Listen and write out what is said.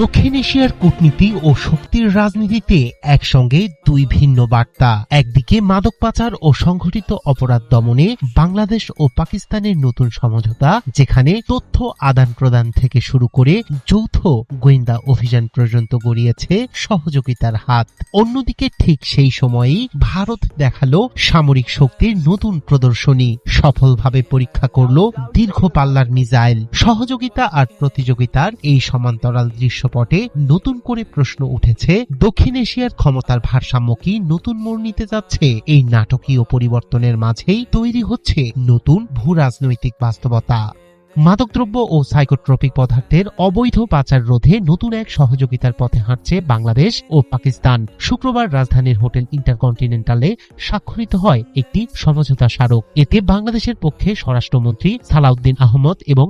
দক্ষিণ এশিয়ার কূটনীতি ও শক্তির রাজনীতিতে একসঙ্গে দুই ভিন্ন বার্তা। একদিকে মাদক পাচার ও সংঘটিত অপরাধ দমনে বাংলাদেশ ও পাকিস্তানের নতুন সমঝোতা, যেখানে তথ্য আদান প্রদান থেকে শুরু করে যৌথ গোয়েন্দা অভিযান পর্যন্ত গড়িয়েছে সহযোগিতার হাত। অন্যদিকে ঠিক সেই সময়েই ভারত দেখালো সামরিক শক্তির নতুন প্রদর্শনী, সফলভাবে পরীক্ষা করল দীর্ঘ পাল্লার মিসাইল। সহযোগিতা আর প্রতিযোগিতার এই সমান্তরাল দৃশ্যপটে নতুন করে প্রশ্ন উঠেছে, দক্ষিণ এশিয়ার ক্ষমতার ভারসাম্য কি নতুন মোড় নিতে যাচ্ছে? এই নাটকীয় পরিবর্তনের মাঝেই তৈরি হচ্ছে নতুন ভূরাজনৈতিক বাস্তবতা। মাদকদ্রব্য ও সাইকোট্রপিক পদার্থের অবৈধ পাচার রোধে নতুন এক সহযোগিতার পথে হাঁটছে বাংলাদেশ ও পাকিস্তান। শুক্রবার রাজধানীর হোটেল ইন্টারকন্টিনেন্টালে স্বাক্ষরিত হয় একটি সমঝোতা স্মারক। এতে বাংলাদেশের পক্ষে স্বরাষ্ট্রমন্ত্রী সালাউদ্দিন আহমদ এবং